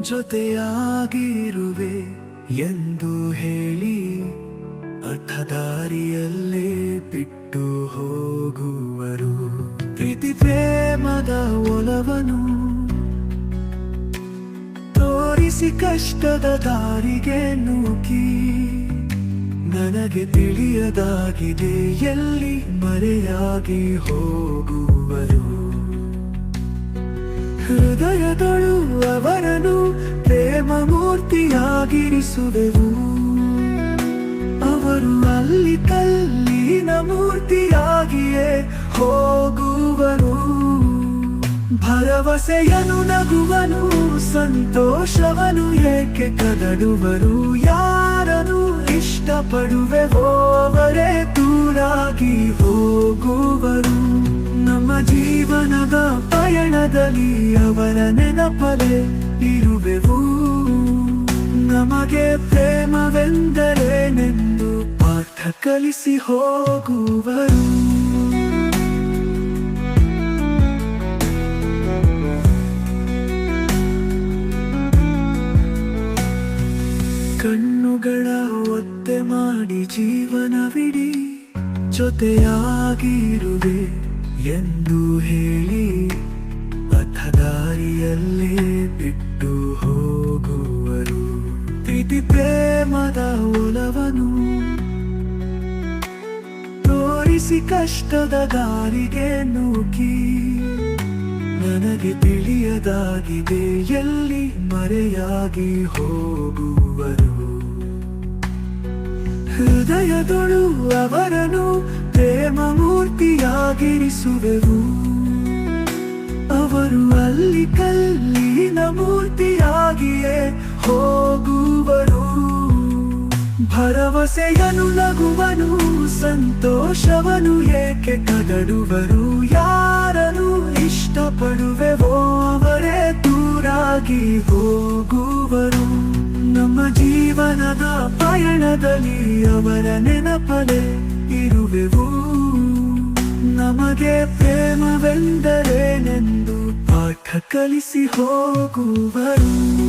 ಜೊತೆಯಾಗಿರುವೆ ಎಂದು ಹೇಳಿ ಅರ್ಥದಾರಿಯಲ್ಲೇ ಬಿಟ್ಟು ಹೋಗುವರು. ಪ್ರೀತಿ ಪ್ರೇಮದ ಒಲವನು ತೋರಿಸಿ ಕಷ್ಟದ ದಾರಿಗೆ ನೂಕಿ ನನಗೆ ತಿಳಿಯದಾಗಿದೆ ಎಲ್ಲಿ ಮರೆಯಾಗಿ ಹೋಗುವರು. ಹೃದಯದೊಳು ಅವರನ್ನು ಪ್ರೇಮ ಮೂರ್ತಿಯಾಗಿರಿಸುವೆವು. ಅವರು ಅಲ್ಲಿ ಕಲ್ಲಿನ ಮೂರ್ತಿಯಾಗಿಯೇ ಹೋಗುವರು. ಭರವಸೆಯನು ನಗುವನು ಸಂತೋಷವನು ಏಕೆ ಕದಡುವರು. ಯಾರನ್ನು ಇಷ್ಟಪಡುವೆವೋ ಅವರೇ ದೂರಾಗಿ ಹೋಗುವರು. ನಮ್ಮ ಜೀವನದ ಪಯಣದಲ್ಲಿ ಅವರ ನೆನಪಲೇ ಇರುವೆವು. ನಮಗೆ ಪ್ರೇಮವೆಂದರೇನೆಂದು ಪಾಠ ಕಲಿಸಿ ಹೋಗುವರು. ಕಣ್ಣುಗಳ ಒತ್ತೆ ಮಾಡಿ ಜೀವನವಿಡೀ ಜೊತೆಯಾಗಿರುವೆ ಎಂದು ಹೇಳಿ ಪಥದಾರಿಯಲ್ಲೇ ಬಿಟ್ಟು ಹೋಗುವರು. ಪ್ರೀತಿ ಪ್ರೇಮದ ಒಲವನು ತೋರಿಸಿ ಕಷ್ಟದ ದಾರಿಗೆ ನೂಕಿ ನನಗೆ ತಿಳಿಯದಾಗಿದೆ ಎಲ್ಲಿ ಮರೆಯಾಗಿ ಹೋಗುವರು. ಹೃದಯದೊಳು ಅವರನ್ನು ಪ್ರೇಮ ಮೂರ್ತಿಯಾಗಿರಿಸುವೆವು. ಅವರು ಅಲ್ಲಿ ಕಲ್ಲಿನ ಮೂರ್ತಿಯಾಗಿಯೇ ಹೋಗುವರು. ಭರವಸೆಯನು ನಗುವನು ಸಂತೋಷವನು ಏಕೆ ಕದಡುವರು. ಯಾರನ್ನು ಇಷ್ಟಪಡುವೆವೋ ಅವರೇ ದೂರಾಗಿ ಹೋಗುವರು. ನಮ್ಮ ಜೀವನದ ಪಯಣದಲ್ಲಿ ಅವರ ನೆನಪಲೇ ಇರುವೆವು. ನಮಗೆ ಪ್ರೇಮವೆಂದರೇನೆಂದು ಪಾಠ ಕಲಿಸಿ ಹೋಗುವರು.